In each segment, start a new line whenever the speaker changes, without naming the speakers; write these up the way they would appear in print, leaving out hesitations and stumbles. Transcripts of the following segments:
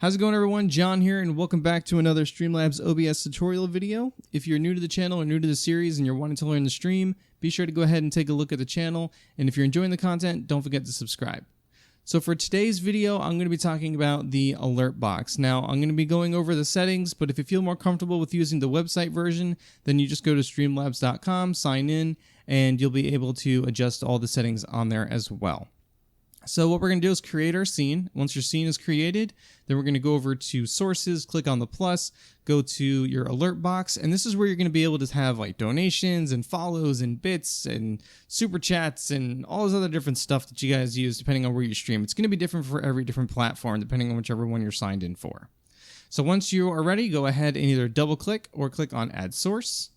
How's it going, everyone? John here, and welcome back to another Streamlabs OBS tutorial video. If you're new to the channel or new to the series and you're wanting to learn the stream, be sure to go ahead and take a look at the channel. And if you're enjoying the content, don't forget to subscribe. So for today's video, I'm going to be talking about the alert box. Now, I'm going to be going over the settings, but if you feel more comfortable with using the website version, then you just go to streamlabs.com, sign in, and you'll be able to adjust all the settings on there as well. So what we're going to do is create our scene. Once your scene is created, then we're going to go over to sources, click on the plus, go to your alert box, and this is where you're going to be able to have like donations and follows and bits and super chats and all this other different stuff that you guys use depending on where you stream. It's going to be different for every different platform depending on whichever one you're signed in for. So once you are ready, go ahead and either double click or click on add source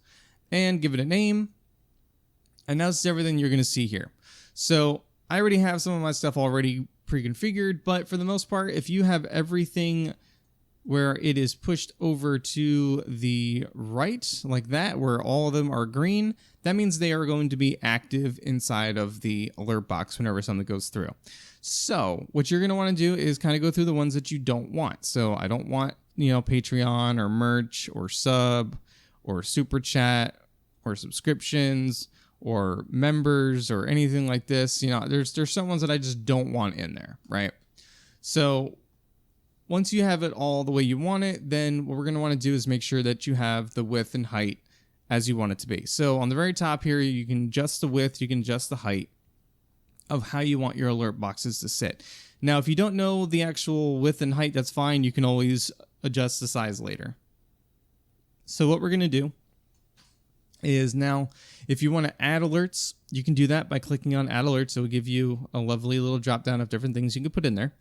and give it a name. And now this is everything you're going to see here. So I already have some of my stuff already pre-configured, but for the most part, if you have everything where it is pushed over to the right, like that, where all of them are green, that means they are going to be active inside of the alert box whenever something goes through. So what you're going to want to do is kind of go through the ones that you don't want. So I don't want, Patreon or merch or sub or super chat or subscriptions or members or anything like this. There's some ones that I just don't want in there, right? So once you have it all the way you want it, then what we're going to want to do is make sure that you have the width and height as you want it to be. So on the very top here, you can adjust the width, you can adjust the height of how you want your alert boxes to sit. Now, if you don't know the actual width and height, that's fine. You can always adjust the size later. So what we're going to do is now, if you want to add alerts, you can do that by clicking on add alerts. It will give you a lovely little drop down of different things you can put in there.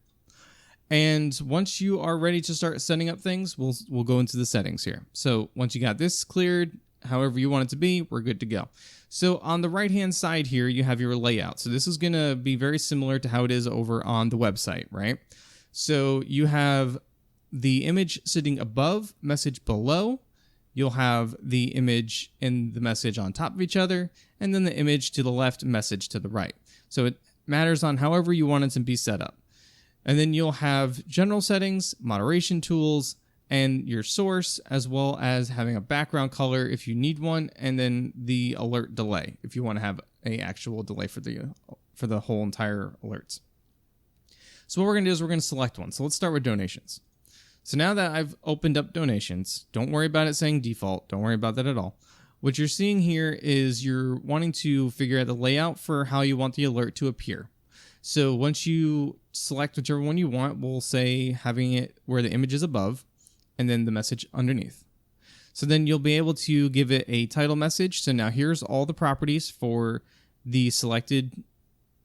And once you are ready to start setting up things, we'll go into the settings here. So once you got this cleared, however you want it to be, we're good to go. So on the right hand side here, you have your layout. So this is going to be very similar to how it is over on the website, right? So you have the image sitting above, message below. You'll have the image and the message on top of each other, and then the image to the left, message to the right. So it matters on however you want it to be set up. And then you'll have general settings, moderation tools, and your source, as well as having a background color if you need one, and then the alert delay if you want to have an actual delay for the whole entire alerts. So what we're going to do is we're going to select one. So let's start with donations. So now that I've opened up donations, don't worry about it saying default. Don't worry about that at all. What you're seeing here is you're wanting to figure out the layout for how you want the alert to appear. So once you select whichever one you want, we'll say having it where the image is above and then the message underneath. So then you'll be able to give it a title message. So now here's all the properties for the selected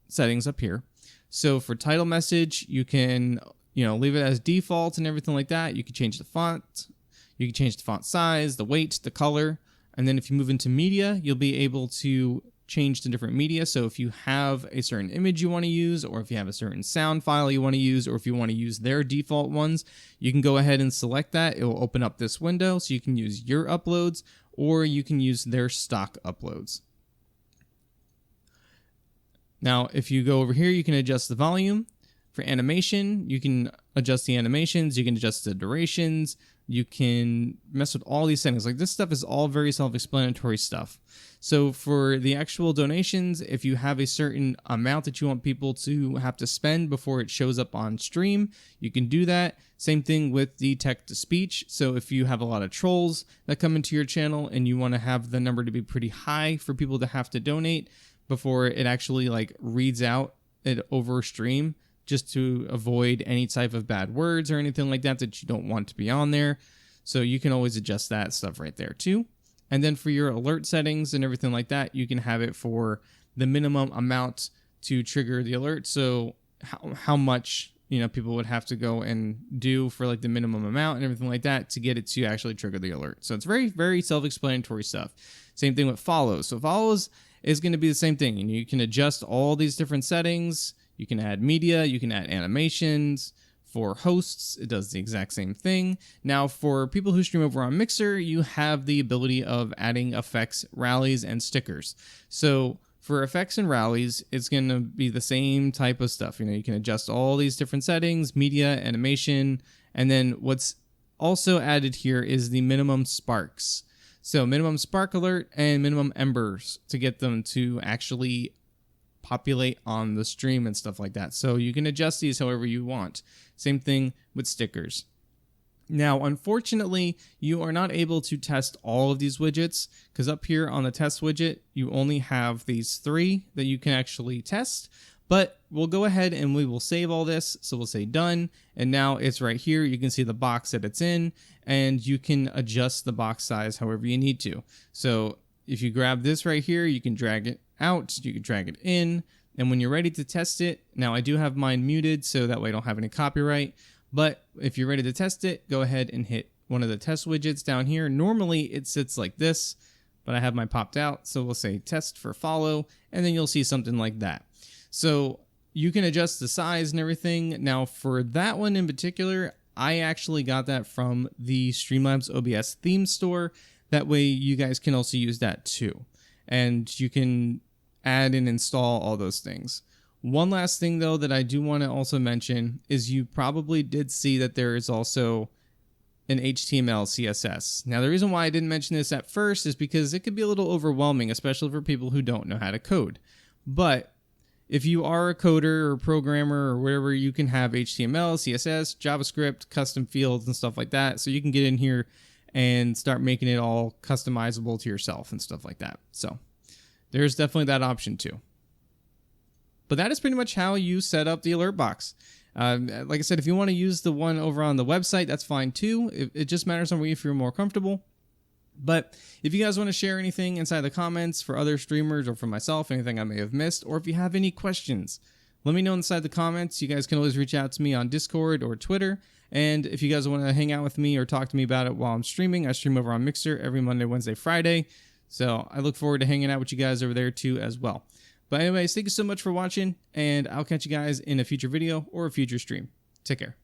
settings up here. So for title message, you can leave it as default and everything like that. You can change the font, you can change the font size, the weight, the color. And then if you move into media, you'll be able to change the different media. So if you have a certain image you want to use, or if you have a certain sound file you want to use, or if you want to use their default ones, you can go ahead and select that. It will open up this window so you can use your uploads, or you can use their stock uploads. Now, if you go over here, you can adjust the volume. For animation, you can adjust the animations, you can adjust the durations, you can mess with all these settings. Like, this stuff is all very self-explanatory stuff. So for the actual donations, if you have a certain amount that you want people to have to spend before it shows up on stream, you can do that. Same thing with the text-to-speech. So if you have a lot of trolls that come into your channel and you want to have the number to be pretty high for people to have to donate before it actually reads out it over stream, just to avoid any type of bad words or anything like that you don't want to be on there. So you can always adjust that stuff right there too. And then for your alert settings and everything like that, you can have it for the minimum amount to trigger the alert. So how much people would have to go and do for the minimum amount and everything like that to get it to actually trigger the alert. So it's very, very self-explanatory stuff. Same thing with follows. So follows is going to be the same thing, and you can adjust all these different settings. You can add media, you can add animations. For hosts, it does the exact same thing. Now, for people who stream over on Mixer, you have the ability of adding effects, rallies, and stickers. So for effects and rallies, it's going to be the same type of stuff. You can adjust all these different settings, media, animation, And then what's also added here is the minimum sparks. So minimum spark alert and minimum embers to get them to actually populate on the stream and stuff like that. So you can adjust these however you want. Same thing with stickers. Now, unfortunately, you are not able to test all of these widgets because up here on the test widget, you only have these 3 that you can actually test. But we'll go ahead and we will save all this. So we'll say done. And now it's right here. You can see the box that it's in, and you can adjust the box size however you need to. So if you grab this right here, you can drag it out, you can drag it in. And when you're ready to test it, now I do have mine muted so that way I don't have any copyright. But if you're ready to test it, go ahead and hit one of the test widgets down here. Normally it sits like this, but I have mine popped out. So we'll say test for follow, and then you'll see something like that. So you can adjust the size and everything. Now for that one in particular, I actually got that from the Streamlabs OBS theme store. That way you guys can also use that too. And you can add and install all those things. One last thing though that I do want to also mention is you probably did see that there is also an HTML CSS. Now the reason why I didn't mention this at first is because it could be a little overwhelming, especially for people who don't know how to code. But if you are a coder or programmer or whatever, you can have HTML, CSS, JavaScript, custom fields and stuff like that. So you can get in here and start making it all customizable to yourself and stuff like that. So there's definitely that option too. But that is pretty much how you set up the alert box. Like I said, if you want to use the one over on the website, that's fine too. It just matters on where if you're more comfortable. But if you guys want to share anything inside the comments for other streamers or for myself, anything I may have missed, or if you have any questions, let me know inside the comments. You guys can always reach out to me on Discord or Twitter. And if you guys want to hang out with me or talk to me about it while I'm streaming, I stream over on Mixer every Monday, Wednesday, Friday. So I look forward to hanging out with you guys over there too as well. But anyways, thank you so much for watching, and I'll catch you guys in a future video or a future stream. Take care.